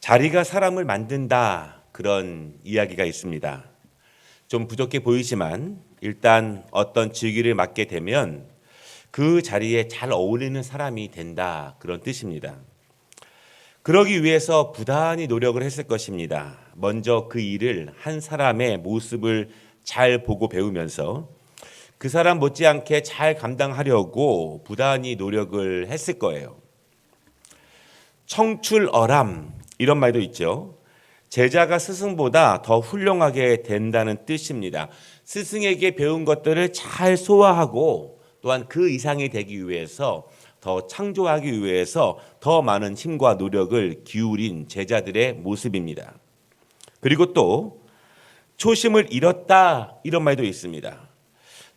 자리가 사람을 만든다, 그런 이야기가 있습니다. 좀 부족해 보이지만 일단 어떤 직위를 맡게 되면 그 자리에 잘 어울리는 사람이 된다, 그런 뜻입니다. 그러기 위해서 부단히 노력을 했을 것입니다. 먼저 그 일을 한 사람의 모습을 잘 보고 배우면서 그 사람 못지않게 잘 감당하려고 부단히 노력을 했을 거예요. 청출어람, 이런 말도 있죠. 제자가 스승보다 더 훌륭하게 된다는 뜻입니다. 스승에게 배운 것들을 잘 소화하고 또한 그 이상이 되기 위해서, 더 창조하기 위해서 더 많은 힘과 노력을 기울인 제자들의 모습입니다. 그리고 또 초심을 잃었다, 이런 말도 있습니다.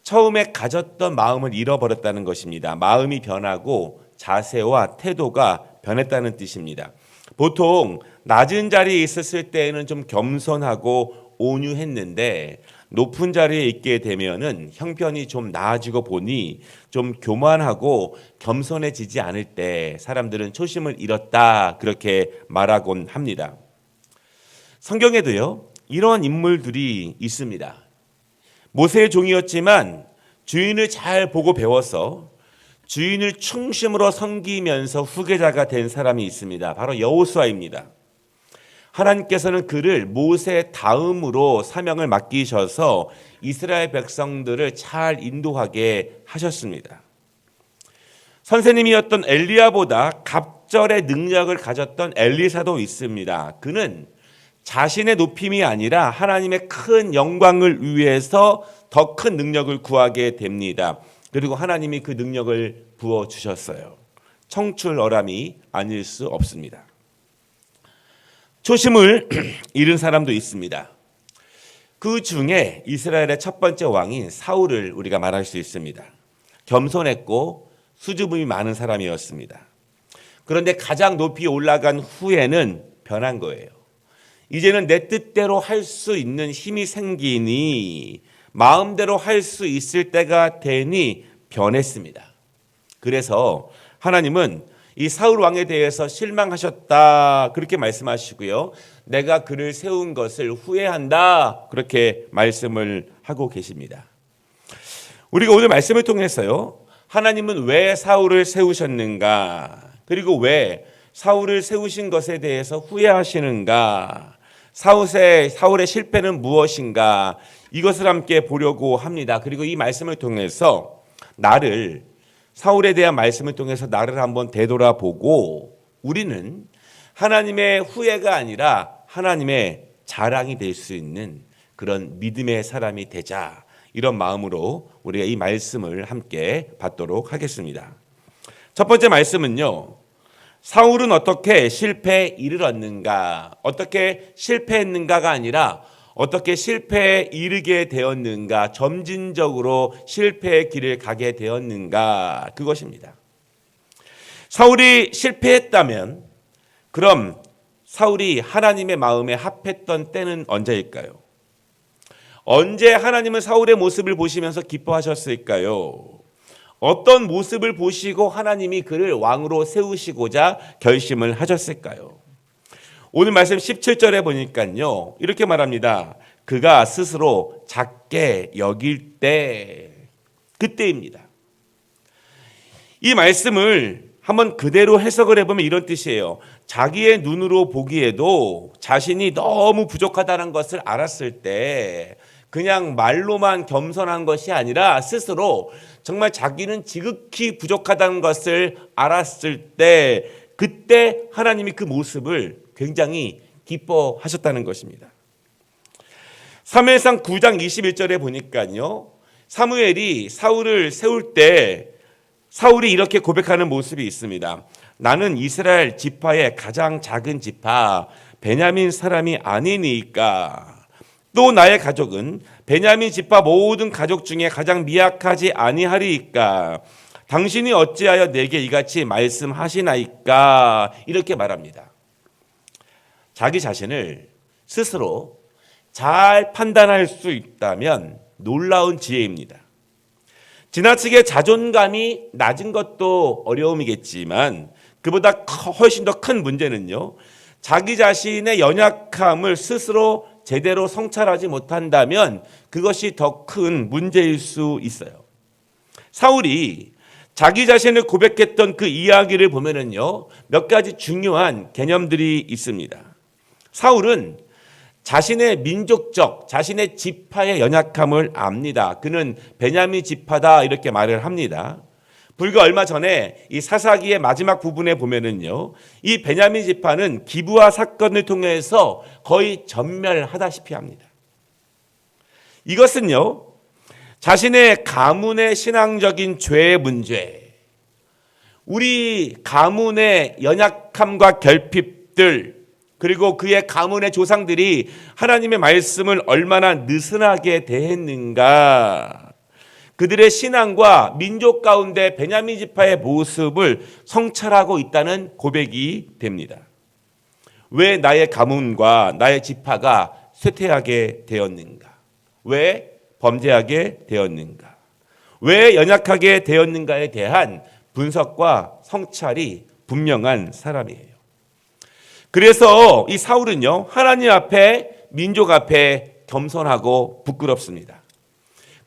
처음에 가졌던 마음을 잃어버렸다는 것입니다. 마음이 변하고 자세와 태도가 변했다는 뜻입니다. 보통 낮은 자리에 있었을 때에는 좀 겸손하고 온유했는데 높은 자리에 있게 되면은 형편이 좀 나아지고 보니 좀 교만하고 겸손해지지 않을 때 사람들은 초심을 잃었다, 그렇게 말하곤 합니다. 성경에도요, 이런 인물들이 있습니다. 모세의 종이었지만 주인을 잘 보고 배워서 주인을 충심으로 섬기면서 후계자가 된 사람이 있습니다. 바로 여호수아입니다. 하나님께서는 그를 모세 다음으로 사명을 맡기셔서 이스라엘 백성들을 잘 인도하게 하셨습니다. 선생님이었던 엘리야보다 갑절의 능력을 가졌던 엘리사도 있습니다. 그는 자신의 높임이 아니라 하나님의 큰 영광을 위해서 더 큰 능력을 구하게 됩니다. 그리고 하나님이 그 능력을 부어주셨어요. 청출어람이 아닐 수 없습니다. 초심을 잃은 사람도 있습니다. 그 중에 이스라엘의 첫 번째 왕인 사울을 우리가 말할 수 있습니다. 겸손했고 수줍음이 많은 사람이었습니다. 그런데 가장 높이 올라간 후에는 변한 거예요. 이제는 내 뜻대로 할 수 있는 힘이 생기니 마음대로 할 수 있을 때가 되니 변했습니다. 그래서 하나님은 이 사울 왕에 대해서 실망하셨다, 그렇게 말씀하시고요. 내가 그를 세운 것을 후회한다, 그렇게 말씀을 하고 계십니다. 우리가 오늘 말씀을 통해서요, 하나님은 왜 사울을 세우셨는가, 그리고 왜 사울을 세우신 것에 대해서 후회하시는가, 사울의 실패는 무엇인가, 이것을 함께 보려고 합니다. 그리고 이 말씀을 통해서 사울에 대한 말씀을 통해서 나를 한번 되돌아보고 우리는 하나님의 후회가 아니라 하나님의 자랑이 될 수 있는 그런 믿음의 사람이 되자, 이런 마음으로 우리가 이 말씀을 함께 받도록 하겠습니다. 첫 번째 말씀은요, 사울은 어떻게 실패에 이르렀는가, 어떻게 실패했는가가 아니라 어떻게 실패에 이르게 되었는가, 점진적으로 실패의 길을 가게 되었는가, 그것입니다. 사울이 실패했다면 그럼 사울이 하나님의 마음에 합했던 때는 언제일까요? 언제 하나님은 사울의 모습을 보시면서 기뻐하셨을까요? 어떤 모습을 보시고 하나님이 그를 왕으로 세우시고자 결심을 하셨을까요? 오늘 말씀 17절에 보니까요, 이렇게 말합니다. 그가 스스로 작게 여길 때, 그때입니다. 이 말씀을 한번 그대로 해석을 해보면 이런 뜻이에요. 자기의 눈으로 보기에도 자신이 너무 부족하다는 것을 알았을 때, 그냥 말로만 겸손한 것이 아니라 스스로 정말 자기는 지극히 부족하다는 것을 알았을 때, 그때 하나님이 그 모습을 굉장히 기뻐하셨다는 것입니다. 사무엘상 9장 21절에 보니까요, 사무엘이 사울을 세울 때 사울이 이렇게 고백하는 모습이 있습니다. 나는 이스라엘 지파의 가장 작은 지파 베냐민 사람이 아니니까, 또 나의 가족은 베냐민 지파 모든 가족 중에 가장 미약하지 아니하리이까, 당신이 어찌하여 내게 이같이 말씀하시나이까, 이렇게 말합니다. 자기 자신을 스스로 잘 판단할 수 있다면 놀라운 지혜입니다. 지나치게 자존감이 낮은 것도 어려움이겠지만 그보다 훨씬 더 큰 문제는요, 자기 자신의 연약함을 스스로 제대로 성찰하지 못한다면 그것이 더 큰 문제일 수 있어요. 사울이 자기 자신을 고백했던 그 이야기를 보면은요, 몇 가지 중요한 개념들이 있습니다. 사울은 자신의 민족적, 자신의 지파의 연약함을 압니다. 그는 베냐민 지파다 이렇게 말을 합니다. 불과 얼마 전에 이 사사기의 마지막 부분에 보면은요, 이 베냐민 지파는 기브아 사건을 통해서 거의 전멸하다시피 합니다. 이것은요, 자신의 가문의 신앙적인 죄의 문제, 우리 가문의 연약함과 결핍들, 그리고 그의 가문의 조상들이 하나님의 말씀을 얼마나 느슨하게 대했는가, 그들의 신앙과 민족 가운데 베냐민 지파의 모습을 성찰하고 있다는 고백이 됩니다. 왜 나의 가문과 나의 지파가 쇠퇴하게 되었는가? 왜 범죄하게 되었는가? 왜 연약하게 되었는가에 대한 분석과 성찰이 분명한 사람이에요. 그래서 이 사울은요, 하나님 앞에, 민족 앞에 겸손하고 부끄럽습니다.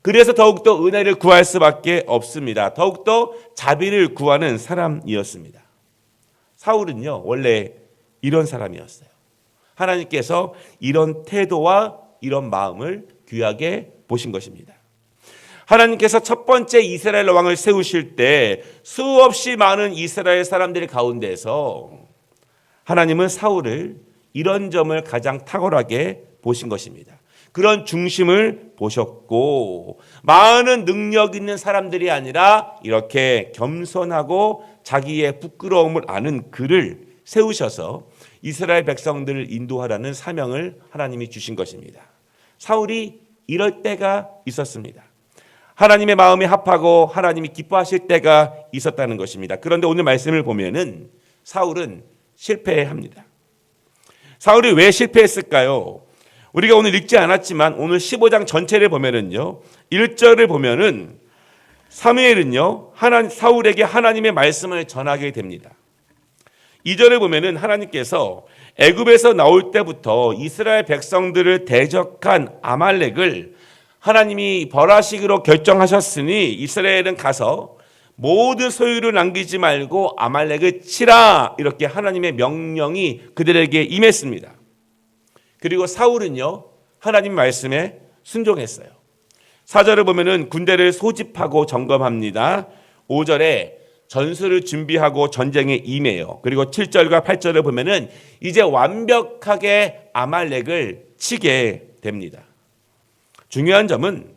그래서 더욱더 은혜를 구할 수밖에 없습니다. 더욱더 자비를 구하는 사람이었습니다. 사울은요, 원래 이런 사람이었어요. 하나님께서 이런 태도와 이런 마음을 귀하게 보신 것입니다. 하나님께서 첫 번째 이스라엘 왕을 세우실 때 수없이 많은 이스라엘 사람들 가운데서 하나님은 사울을 이런 점을 가장 탁월하게 보신 것입니다. 그런 중심을 보셨고, 많은 능력 있는 사람들이 아니라 이렇게 겸손하고 자기의 부끄러움을 아는 그를 세우셔서 이스라엘 백성들을 인도하라는 사명을 하나님이 주신 것입니다. 사울이 이럴 때가 있었습니다. 하나님의 마음에 합하고 하나님이 기뻐하실 때가 있었다는 것입니다. 그런데 오늘 말씀을 보면은 사울은 실패합니다. 사울이 왜 실패했을까요? 우리가 오늘 읽지 않았지만 오늘 15장 전체를 보면은요, 1절을 보면은 사무엘은요, 사울에게 하나님의 말씀을 전하게 됩니다. 2절을 보면은 하나님께서 애굽에서 나올 때부터 이스라엘 백성들을 대적한 아말렉을 하나님이 벌하시기로 결정하셨으니 이스라엘은 가서 모든 소유를 남기지 말고 아말렉을 치라, 이렇게 하나님의 명령이 그들에게 임했습니다. 그리고 사울은요, 하나님 말씀에 순종했어요. 4절을 보면은 군대를 소집하고 점검합니다. 5절에 전술을 준비하고 전쟁에 임해요. 그리고 7절과 8절을 보면은 이제 완벽하게 아말렉을 치게 됩니다. 중요한 점은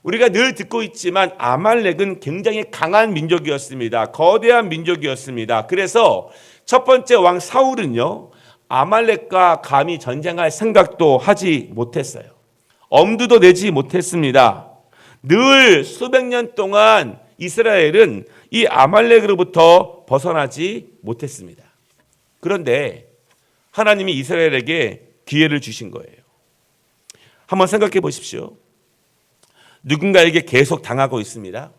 우리가 늘 듣고 있지만 아말렉은 굉장히 강한 민족이었습니다. 거대한 민족이었습니다. 그래서 첫 번째 왕 사울은요, 아말렉과 감히 전쟁할 생각도 하지 못했어요. 엄두도 내지 못했습니다. 늘 수백 년 동안 이스라엘은 이 아말렉으로부터 벗어나지 못했습니다. 그런데 하나님이 이스라엘에게 기회를 주신 거예요. 한번 생각해 보십시오. 누군가에게 계속 당하고 있습니다.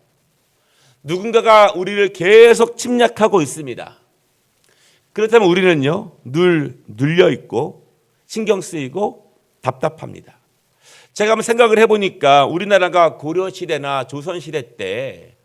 누군가가 우리를 계속 침략하고 있습니다. 그렇다면 우리는요, 늘 눌려 있고 신경 쓰이고 답답합니다. 제가 한번 생각을 해보니까 우리나라가 고려시대나 조선시대 때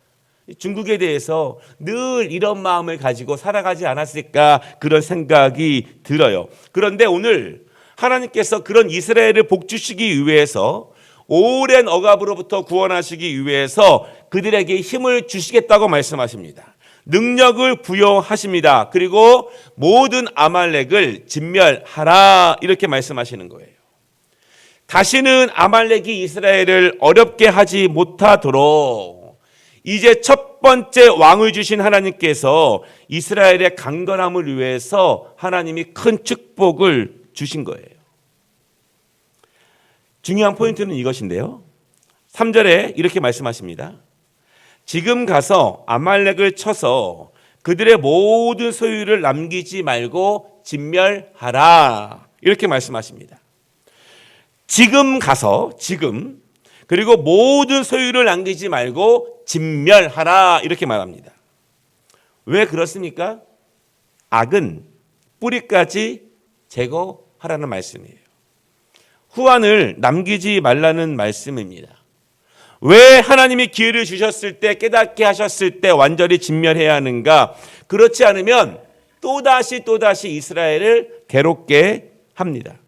중국에 대해서 늘 이런 마음을 가지고 살아가지 않았을까, 그런 생각이 들어요. 그런데 오늘 하나님께서 그런 이스라엘을 복주시기 위해서, 오랜 억압으로부터 구원하시기 위해서 그들에게 힘을 주시겠다고 말씀하십니다. 능력을 부여하십니다. 그리고 모든 아말렉을 진멸하라, 이렇게 말씀하시는 거예요. 다시는 아말렉이 이스라엘을 어렵게 하지 못하도록 이제 첫 번째 왕을 주신 하나님께서 이스라엘의 강건함을 위해서 하나님이 큰 축복을 주신 거예요. 중요한 포인트는 이것인데요, 3절에 이렇게 말씀하십니다. 지금 가서 아말렉을 쳐서 그들의 모든 소유를 남기지 말고 진멸하라, 이렇게 말씀하십니다. 지금 가서, 지금, 그리고 모든 소유를 남기지 말고 진멸하라, 이렇게 말합니다. 왜 그렇습니까? 악은 뿌리까지 제거하라는 말씀이에요. 후환을 남기지 말라는 말씀입니다. 왜 하나님이 기회를 주셨을 때, 깨닫게 하셨을 때 완전히 진멸해야 하는가? 그렇지 않으면 또다시 이스라엘을 괴롭게 합니다.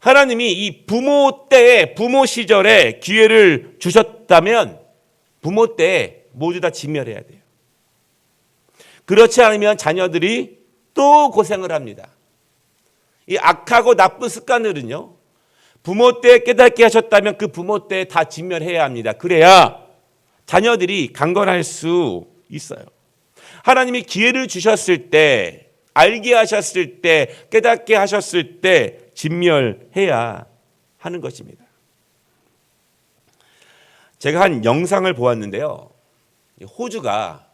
하나님이 이 부모 때에, 부모 시절에 기회를 주셨다면 부모 때에 모두 다 진멸해야 돼요. 그렇지 않으면 자녀들이 또 고생을 합니다. 이 악하고 나쁜 습관들은요, 부모 때 깨닫게 하셨다면 그 부모 때 다 진멸해야 합니다. 그래야 자녀들이 강건할 수 있어요. 하나님이 기회를 주셨을 때, 알게 하셨을 때, 깨닫게 하셨을 때 진멸해야 하는 것입니다. 제가 한 영상을 보았는데요. 호주가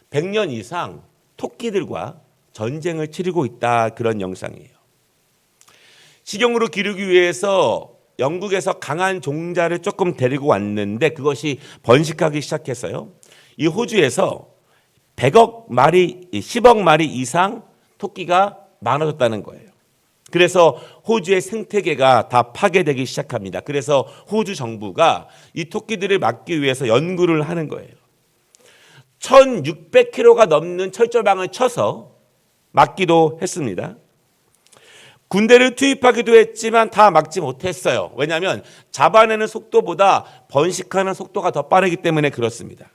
100년 이상 토끼들과 전쟁을 치르고 있다, 그런 영상이에요. 식용으로 기르기 위해서 영국에서 강한 종자를 조금 데리고 왔는데 그것이 번식하기 시작했어요. 이 호주에서 100억 마리, 10억 마리 이상 토끼가 많아졌다는 거예요. 그래서 호주의 생태계가 다 파괴되기 시작합니다. 그래서 호주 정부가 이 토끼들을 막기 위해서 연구를 하는 거예요. 1600km가 넘는 철조망을 쳐서 막기도 했습니다. 군대를 투입하기도 했지만 다 막지 못했어요. 왜냐하면 잡아내는 속도보다 번식하는 속도가 더 빠르기 때문에 그렇습니다.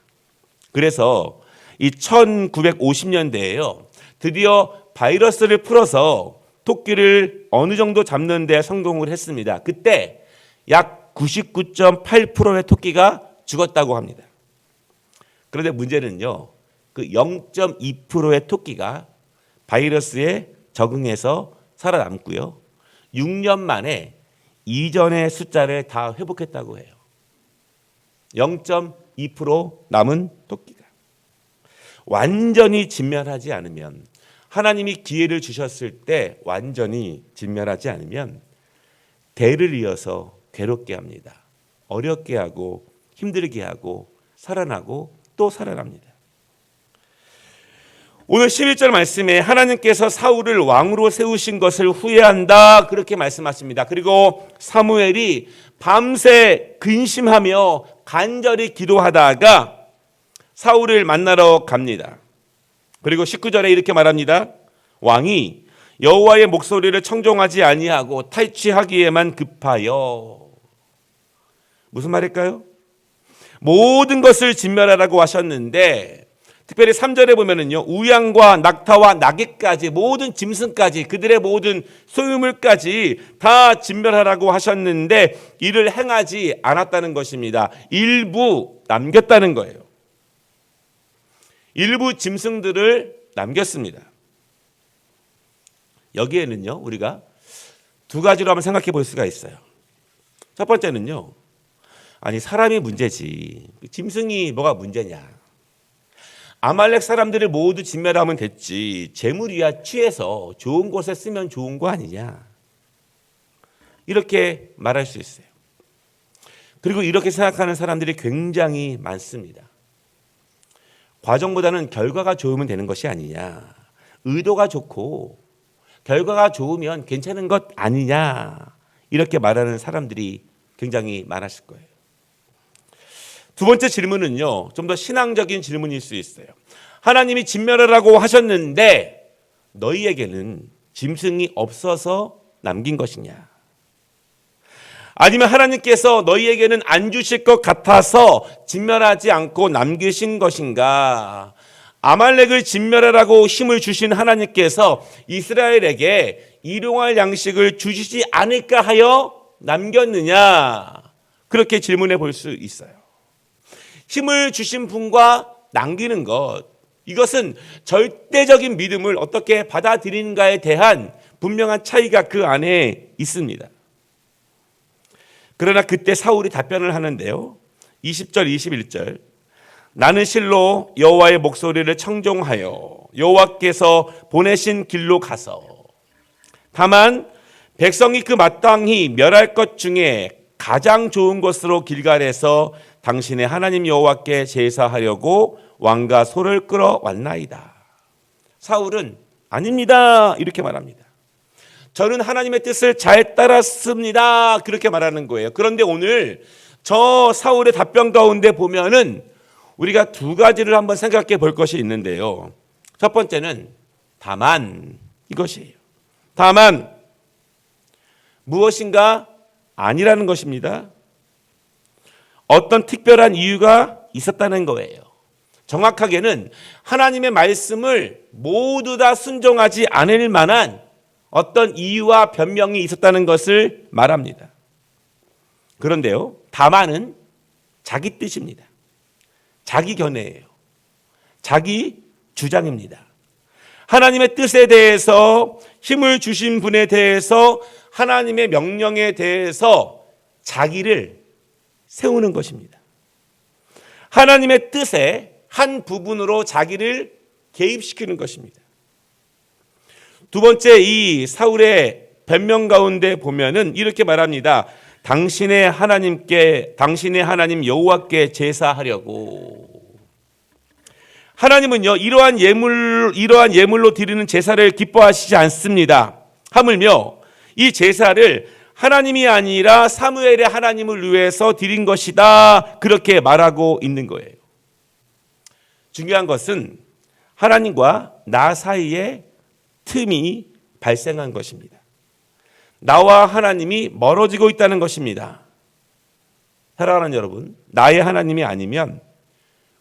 그래서 이 1950년대에요. 드디어 바이러스를 풀어서 토끼를 어느 정도 잡는 데 성공을 했습니다. 그때 약 99.8%의 토끼가 죽었다고 합니다. 그런데 문제는요, 그 0.2%의 토끼가 바이러스에 적응해서 살아남고요, 6년 만에 이전의 숫자를 다 회복했다고 해요. 0.2% 남은 토끼가. 완전히 진멸하지 않으면, 하나님이 기회를 주셨을 때 완전히 진멸하지 않으면 대를 이어서 괴롭게 합니다. 어렵게 하고 힘들게 하고 살아나고 또 살아납니다. 오늘 11절 말씀에 하나님께서 사울을 왕으로 세우신 것을 후회한다, 그렇게 말씀하십니다. 그리고 사무엘이 밤새 근심하며 간절히 기도하다가 사울을 만나러 갑니다. 그리고 19절에 이렇게 말합니다. 왕이 여호와의 목소리를 청종하지 아니하고 탈취하기에만 급하여. 무슨 말일까요? 모든 것을 진멸하라고 하셨는데, 특별히 3절에 보면은요, 우양과 낙타와 나귀까지, 모든 짐승까지, 그들의 모든 소유물까지 다 진멸하라고 하셨는데 이를 행하지 않았다는 것입니다. 일부 남겼다는 거예요. 일부 짐승들을 남겼습니다. 여기에는요, 우리가 두 가지로 한번 생각해 볼 수가 있어요. 첫 번째는요, 아니 사람이 문제지 짐승이 뭐가 문제냐. 아말렉 사람들을 모두 진멸하면 됐지, 재물이야 취해서 좋은 곳에 쓰면 좋은 거 아니냐, 이렇게 말할 수 있어요. 그리고 이렇게 생각하는 사람들이 굉장히 많습니다. 과정보다는 결과가 좋으면 되는 것이 아니냐, 의도가 좋고 결과가 좋으면 괜찮은 것 아니냐, 이렇게 말하는 사람들이 굉장히 많았을 거예요. 두 번째 질문은요, 좀 더 신앙적인 질문일 수 있어요. 하나님이 진멸하라고 하셨는데 너희에게는 짐승이 없어서 남긴 것이냐, 아니면 하나님께서 너희에게는 안 주실 것 같아서 진멸하지 않고 남기신 것인가. 아말렉을 진멸하라고 힘을 주신 하나님께서 이스라엘에게 일용할 양식을 주시지 않을까 하여 남겼느냐, 그렇게 질문해 볼 수 있어요. 힘을 주신 분과 남기는 것, 이것은 절대적인 믿음을 어떻게 받아들이는가에 대한 분명한 차이가 그 안에 있습니다. 그러나 그때 사울이 답변을 하는데요, 20절 21절, 나는 실로 여호와의 목소리를 청종하여 여호와께서 보내신 길로 가서, 다만 백성이 그 마땅히 멸할 것 중에 가장 좋은 것으로 길갈에서 당신의 하나님 여호와께 제사하려고 왕과 소를 끌어왔나이다. 사울은 아닙니다, 이렇게 말합니다. 저는 하나님의 뜻을 잘 따랐습니다. 그렇게 말하는 거예요. 그런데 오늘 저 사울의 답변 가운데 보면은 우리가 두 가지를 한번 생각해 볼 것이 있는데요. 첫 번째는 다만 이것이에요. 다만 무엇인가 아니라는 것입니다. 어떤 특별한 이유가 있었다는 거예요. 정확하게는 하나님의 말씀을 모두 다 순종하지 않을 만한 어떤 이유와 변명이 있었다는 것을 말합니다. 그런데요, 다만은 자기 뜻입니다. 자기 견해예요. 자기 주장입니다. 하나님의 뜻에 대해서, 힘을 주신 분에 대해서, 하나님의 명령에 대해서 자기를 세우는 것입니다. 하나님의 뜻의 한 부분으로 자기를 개입시키는 것입니다. 두 번째, 이 사울의 변명 가운데 보면은 이렇게 말합니다. 당신의 하나님 여호와께 제사하려고. 하나님은요, 이러한 예물로 드리는 제사를 기뻐하시지 않습니다. 하물며 이 제사를 하나님이 아니라 사무엘의 하나님을 위해서 드린 것이다. 그렇게 말하고 있는 거예요. 중요한 것은 하나님과 나 사이에 틈이 발생한 것입니다. 나와 하나님이 멀어지고 있다는 것입니다. 사랑하는 여러분, 나의 하나님이 아니면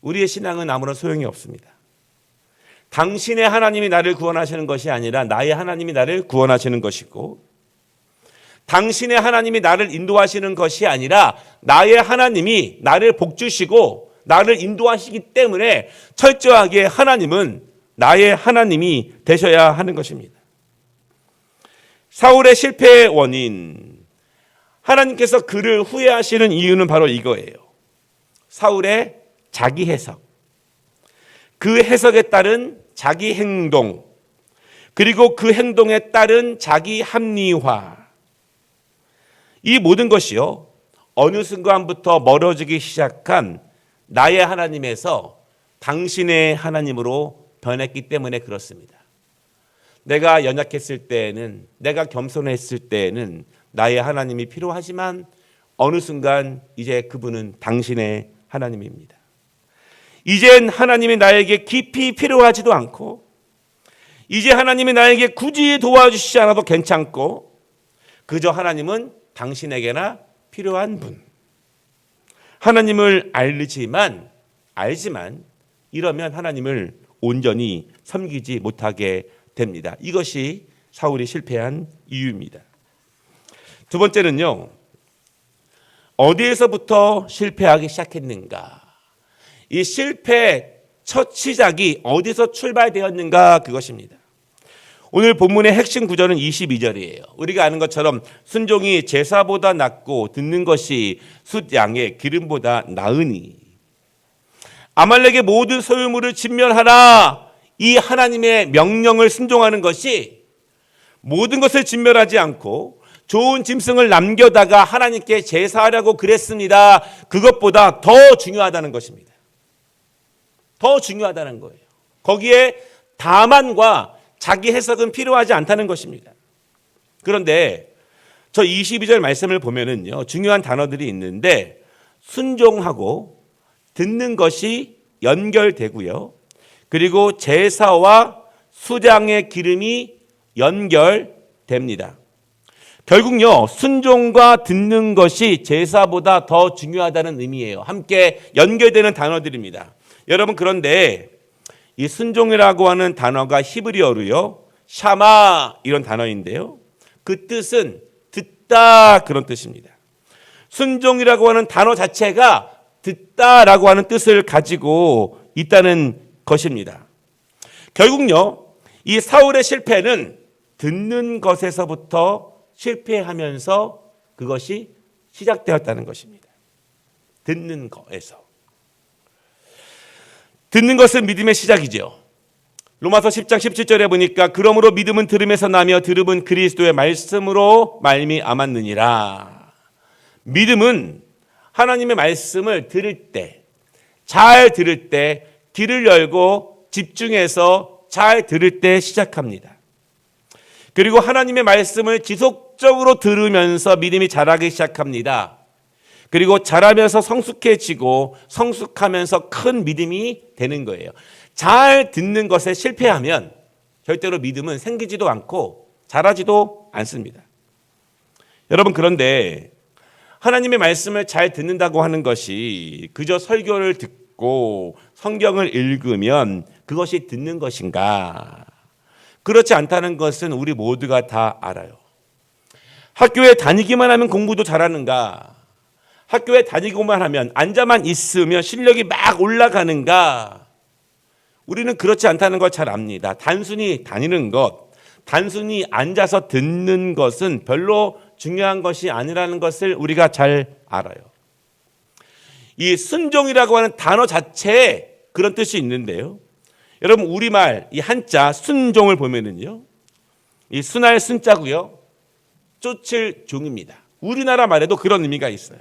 우리의 신앙은 아무런 소용이 없습니다. 당신의 하나님이 나를 구원하시는 것이 아니라 나의 하나님이 나를 구원하시는 것이고, 당신의 하나님이 나를 인도하시는 것이 아니라 나의 하나님이 나를 복주시고 나를 인도하시기 때문에 철저하게 하나님은 나의 하나님이 되셔야 하는 것입니다. 사울의 실패의 원인, 하나님께서 그를 후회하시는 이유는 바로 이거예요. 사울의 자기 해석, 그 해석에 따른 자기 행동, 그리고 그 행동에 따른 자기 합리화, 이 모든 것이요, 어느 순간부터 멀어지기 시작한 나의 하나님에서 당신의 하나님으로 변했기 때문에 그렇습니다. 내가 연약했을 때에는, 내가 겸손했을 때에는 나의 하나님이 필요하지만 어느 순간 이제 그분은 당신의 하나님입니다. 이젠 하나님이 나에게 깊이 필요하지도 않고, 이제 하나님이 나에게 굳이 도와주시지 않아도 괜찮고, 그저 하나님은 당신에게나 필요한 분. 하나님을 알지만 이러면 하나님을 온전히 섬기지 못하게 됩니다. 이것이 사울이 실패한 이유입니다. 두 번째는요, 어디에서부터 실패하기 시작했는가? 이 실패의 첫 시작이 어디서 출발되었는가? 그것입니다. 오늘 본문의 핵심 구절은 22절이에요. 우리가 아는 것처럼 순종이 제사보다 낫고 듣는 것이 숫양의 기름보다 나으니 아말렉의 모든 소유물을 진멸하라. 이 하나님의 명령을 순종하는 것이 모든 것을 진멸하지 않고 좋은 짐승을 남겨다가 하나님께 제사하려고 그랬습니다. 그것보다 더 중요하다는 것입니다. 더 중요하다는 거예요. 거기에 다만과 자기 해석은 필요하지 않다는 것입니다. 그런데 저 22절 말씀을 보면은요, 중요한 단어들이 있는데 순종하고 듣는 것이 연결되고요. 그리고 제사와 수장의 기름이 연결됩니다. 결국요, 순종과 듣는 것이 제사보다 더 중요하다는 의미예요. 함께 연결되는 단어들입니다. 여러분, 그런데 이 순종이라고 하는 단어가 히브리어로요, 샤마 이런 단어인데요, 그 뜻은 듣다 그런 뜻입니다. 순종이라고 하는 단어 자체가 듣다라고 하는 뜻을 가지고 있다는 것입니다. 결국요, 이 사울의 실패는 듣는 것에서부터 실패하면서 그것이 시작되었다는 것입니다. 듣는 것에서. 듣는 것은 믿음의 시작이죠. 로마서 10장 17절에 보니까 그러므로 믿음은 들음에서 나며 들음은 그리스도의 말씀으로 말미암았느니라. 믿음은 하나님의 말씀을 들을 때, 잘 들을 때, 귀를 열고 집중해서 잘 들을 때 시작합니다. 그리고 하나님의 말씀을 지속적으로 들으면서 믿음이 자라기 시작합니다. 그리고 자라면서 성숙해지고 성숙하면서 큰 믿음이 되는 거예요. 잘 듣는 것에 실패하면 절대로 믿음은 생기지도 않고 자라지도 않습니다. 여러분, 그런데 하나님의 말씀을 잘 듣는다고 하는 것이 그저 설교를 듣고 성경을 읽으면 그것이 듣는 것인가? 그렇지 않다는 것은 우리 모두가 다 알아요. 학교에 다니기만 하면 공부도 잘하는가? 학교에 다니고만 하면 앉아만 있으면 실력이 막 올라가는가? 우리는 그렇지 않다는 걸 잘 압니다. 단순히 다니는 것, 단순히 앉아서 듣는 것은 별로 중요한 것이 아니라는 것을 우리가 잘 알아요. 이 순종이라고 하는 단어 자체에 그런 뜻이 있는데요. 여러분, 우리말 이 한자 순종을 보면은요, 이 순할 순자고요, 쫓을 종입니다. 우리나라 말에도 그런 의미가 있어요.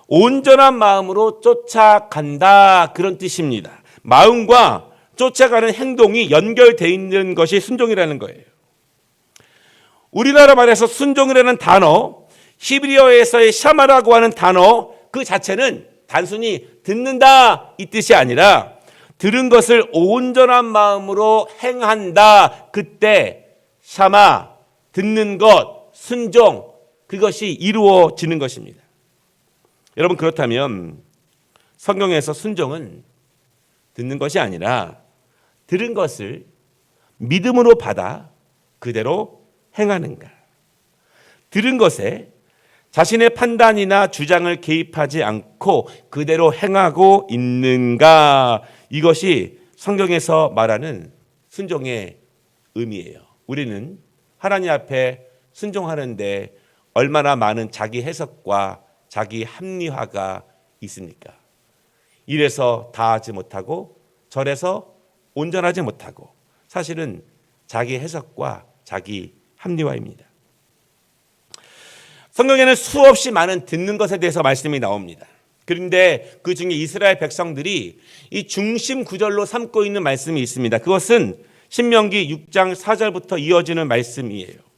온전한 마음으로 쫓아간다, 그런 뜻입니다. 마음과 쫓아가는 행동이 연결되어 있는 것이 순종이라는 거예요. 우리나라 말에서 순종이라는 단어, 히브리어에서의 샤마라고 하는 단어 그 자체는 단순히 듣는다 이 뜻이 아니라 들은 것을 온전한 마음으로 행한다. 그때 샤마, 듣는 것, 순종, 그것이 이루어지는 것입니다. 여러분, 그렇다면 성경에서 순종은 듣는 것이 아니라 들은 것을 믿음으로 받아 그대로 행하는가? 들은 것에 자신의 판단이나 주장을 개입하지 않고 그대로 행하고 있는가? 이것이 성경에서 말하는 순종의 의미예요. 우리는 하나님 앞에 순종하는데 얼마나 많은 자기 해석과 자기 합리화가 있습니까? 이래서 다 하지 못하고 저래서 온전하지 못하고 사실은 자기 해석과 자기 합리화입니다. 성경에는 수없이 많은 듣는 것에 대해서 말씀이 나옵니다. 그런데 그 중에 이스라엘 백성들이 이 중심 구절로 삼고 있는 말씀이 있습니다. 그것은 신명기 6장 4절부터 이어지는 말씀이에요.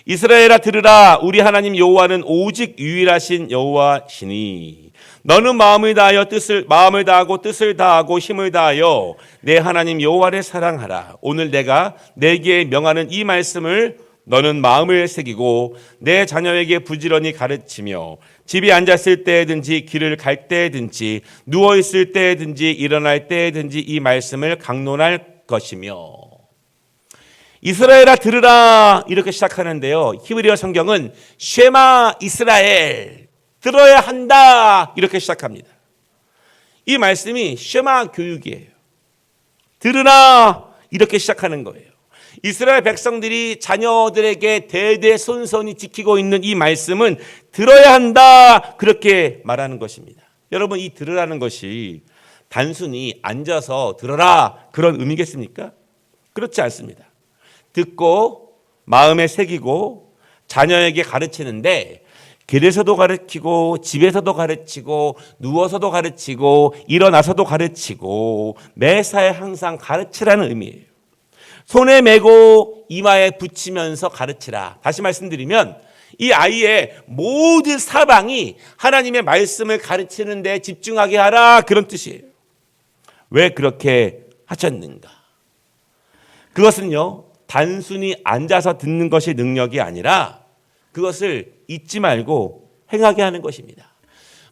이스라엘아 들으라, 우리 하나님 여호와는 오직 유일하신 여호와시니 너는 마음을 다하고 뜻을 다하고 힘을 다하여 내 하나님 여호와를 사랑하라. 오늘 내가 내게 명하는 이 말씀을 너는 마음을 새기고 내 자녀에게 부지런히 가르치며 집에 앉았을 때든지 길을 갈 때든지 누워 있을 때든지 일어날 때든지 이 말씀을 강론할 것이며. 이스라엘아 들으라 이렇게 시작하는데요. 히브리어 성경은 쉐마 이스라엘, 들어야 한다 이렇게 시작합니다. 이 말씀이 쉐마 교육이에요. 들으라 이렇게 시작하는 거예요. 이스라엘 백성들이 자녀들에게 대대손손이 지키고 있는 이 말씀은 들어야 한다 그렇게 말하는 것입니다. 여러분, 이 들으라는 것이 단순히 앉아서 들어라 그런 의미겠습니까? 그렇지 않습니다. 듣고 마음에 새기고 자녀에게 가르치는데 길에서도 가르치고 집에서도 가르치고 누워서도 가르치고 일어나서도 가르치고 매사에 항상 가르치라는 의미예요. 손에 메고 이마에 붙이면서 가르치라. 다시 말씀드리면 이 아이의 모든 사방이 하나님의 말씀을 가르치는 데 집중하게 하라 그런 뜻이에요. 왜 그렇게 하셨는가? 그것은요, 단순히 앉아서 듣는 것이 능력이 아니라 그것을 잊지 말고 행하게 하는 것입니다.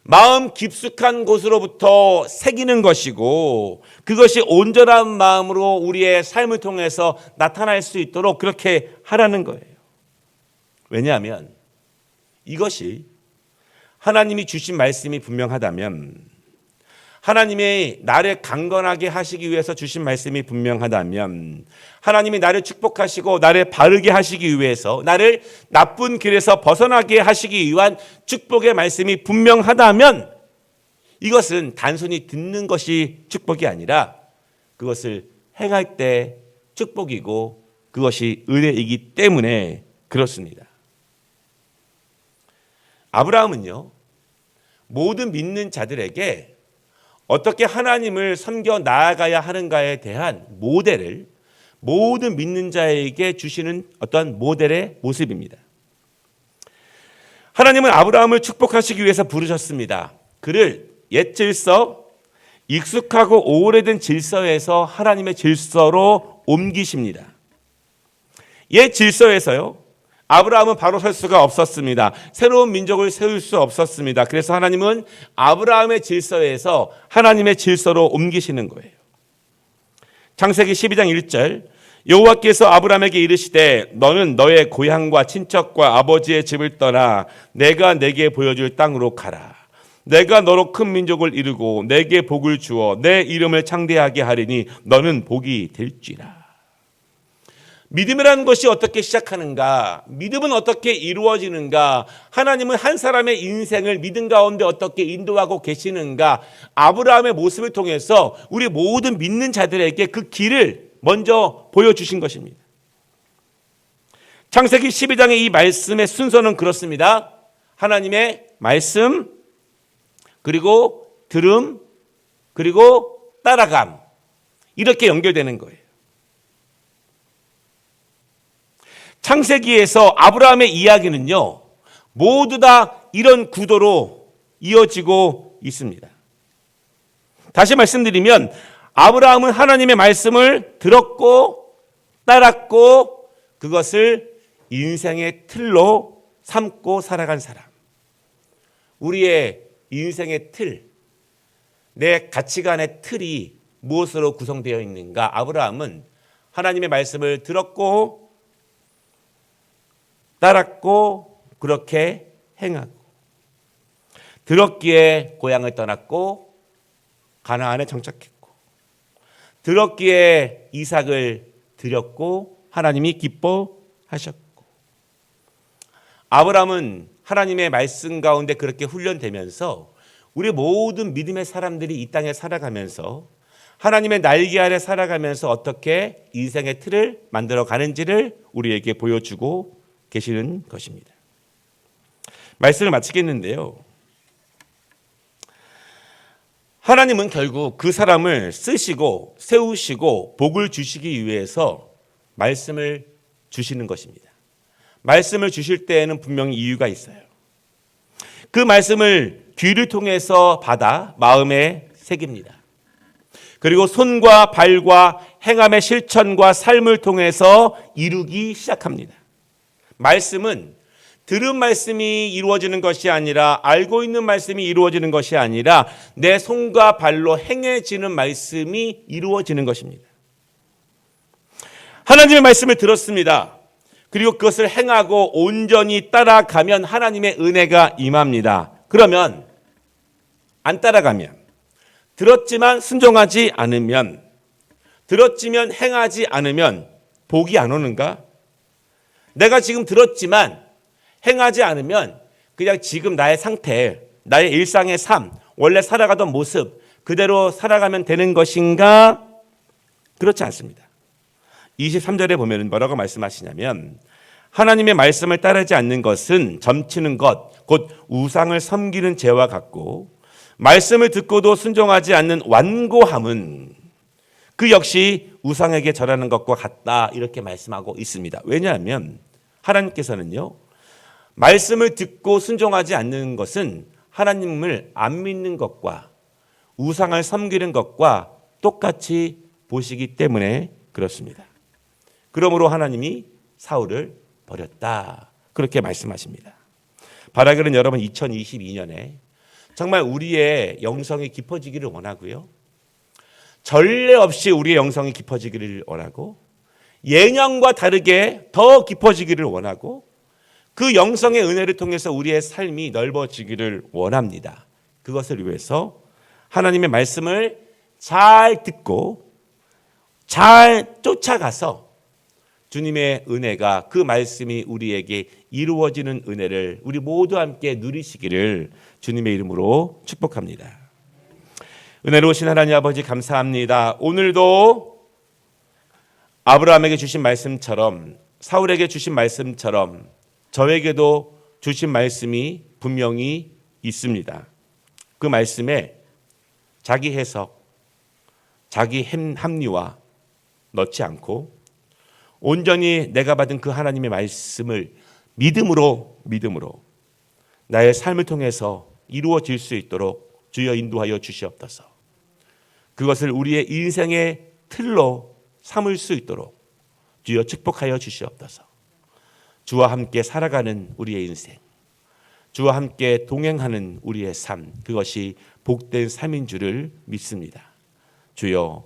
마음 깊숙한 곳으로부터 새기는 것이고 그것이 온전한 마음으로 우리의 삶을 통해서 나타날 수 있도록 그렇게 하라는 거예요. 왜냐하면 이것이 하나님이 주신 말씀이 분명하다면, 하나님의 나를 강건하게 하시기 위해서 주신 말씀이 분명하다면, 하나님이 나를 축복하시고 나를 바르게 하시기 위해서 나를 나쁜 길에서 벗어나게 하시기 위한 축복의 말씀이 분명하다면 이것은 단순히 듣는 것이 축복이 아니라 그것을 행할 때 축복이고 그것이 은혜이기 때문에 그렇습니다. 아브라함은요, 모든 믿는 자들에게 어떻게 하나님을 섬겨 나아가야 하는가에 대한 모델을 모든 믿는 자에게 주시는 어떤 모델의 모습입니다. 하나님은 아브라함을 축복하시기 위해서 부르셨습니다. 그를 옛 질서, 익숙하고 오래된 질서에서 하나님의 질서로 옮기십니다. 옛 질서에서요, 아브라함은 바로 설 수가 없었습니다. 새로운 민족을 세울 수 없었습니다. 그래서 하나님은 아브라함의 질서에서 하나님의 질서로 옮기시는 거예요. 창세기 12장 1절, 여호와께서 아브라함에게 이르시되 너는 너의 고향과 친척과 아버지의 집을 떠나 내가 내게 보여줄 땅으로 가라. 내가 너로 큰 민족을 이루고 내게 복을 주어 내 이름을 창대하게 하리니 너는 복이 될지라. 믿음이라는 것이 어떻게 시작하는가? 믿음은 어떻게 이루어지는가? 하나님은 한 사람의 인생을 믿음 가운데 어떻게 인도하고 계시는가? 아브라함의 모습을 통해서 우리 모든 믿는 자들에게 그 길을 먼저 보여주신 것입니다. 창세기 12장의 이 말씀의 순서는 그렇습니다. 하나님의 말씀, 그리고 들음, 그리고 따라감, 이렇게 연결되는 거예요. 창세기에서 아브라함의 이야기는요, 모두 다 이런 구도로 이어지고 있습니다. 다시 말씀드리면 아브라함은 하나님의 말씀을 들었고 따랐고 그것을 인생의 틀로 삼고 살아간 사람. 우리의 인생의 틀, 내 가치관의 틀이 무엇으로 구성되어 있는가? 아브라함은 하나님의 말씀을 들었고 따랐고 그렇게 행하고, 들었기에 고향을 떠났고 가나안에 정착했고, 들었기에 이삭을 드렸고 하나님이 기뻐하셨고, 아브라함은 하나님의 말씀 가운데 그렇게 훈련되면서 우리 모든 믿음의 사람들이 이 땅에 살아가면서 하나님의 날개 아래 살아가면서 어떻게 인생의 틀을 만들어 가는지를 우리에게 보여주고 계시는 것입니다. 말씀을 마치겠는데요, 하나님은 결국 그 사람을 쓰시고 세우시고 복을 주시기 위해서 말씀을 주시는 것입니다. 말씀을 주실 때에는 분명히 이유가 있어요. 그 말씀을 귀를 통해서 받아 마음에 새깁니다. 그리고 손과 발과 행함의 실천과 삶을 통해서 이루기 시작합니다. 말씀은 들은 말씀이 이루어지는 것이 아니라, 알고 있는 말씀이 이루어지는 것이 아니라 내 손과 발로 행해지는 말씀이 이루어지는 것입니다. 하나님의 말씀을 들었습니다. 그리고 그것을 행하고 온전히 따라가면 하나님의 은혜가 임합니다. 그러면 안 따라가면, 들었지만 순종하지 않으면, 들었지만 행하지 않으면 복이 안 오는가? 내가 지금 들었지만 행하지 않으면 그냥 지금 나의 상태, 나의 일상의 삶, 원래 살아가던 모습 그대로 살아가면 되는 것인가? 그렇지 않습니다. 23절에 보면 뭐라고 말씀하시냐면, 하나님의 말씀을 따르지 않는 것은 점치는 것, 곧 우상을 섬기는 죄와 같고, 말씀을 듣고도 순종하지 않는 완고함은 그 역시 우상에게 절하는 것과 같다, 이렇게 말씀하고 있습니다. 왜냐하면 하나님께서는요, 말씀을 듣고 순종하지 않는 것은 하나님을 안 믿는 것과 우상을 섬기는 것과 똑같이 보시기 때문에 그렇습니다. 그러므로 하나님이 사울을 버렸다, 그렇게 말씀하십니다. 바라기는 여러분 2022년에 정말 우리의 영성이 깊어지기를 원하고요, 전례 없이 우리의 영성이 깊어지기를 원하고, 예년과 다르게 더 깊어지기를 원하고, 그 영성의 은혜를 통해서 우리의 삶이 넓어지기를 원합니다. 그것을 위해서 하나님의 말씀을 잘 듣고 잘 쫓아가서 주님의 은혜가, 그 말씀이 우리에게 이루어지는 은혜를 우리 모두 함께 누리시기를 주님의 이름으로 축복합니다. 은혜로우신 하나님 아버지, 감사합니다. 오늘도 아브라함에게 주신 말씀처럼, 사울에게 주신 말씀처럼 저에게도 주신 말씀이 분명히 있습니다. 그 말씀에 자기 해석, 자기 합리화 넣지 않고 온전히 내가 받은 그 하나님의 말씀을 믿음으로 나의 삶을 통해서 이루어질 수 있도록 주여 인도하여 주시옵소서. 그것을 우리의 인생의 틀로 삼을 수 있도록 주여 축복하여 주시옵소서. 주와 함께 살아가는 우리의 인생, 주와 함께 동행하는 우리의 삶, 그것이 복된 삶인 줄을 믿습니다. 주여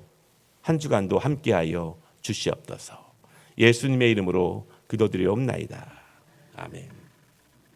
한 주간도 함께하여 주시옵소서. 예수님의 이름으로 기도드리옵나이다. 아멘.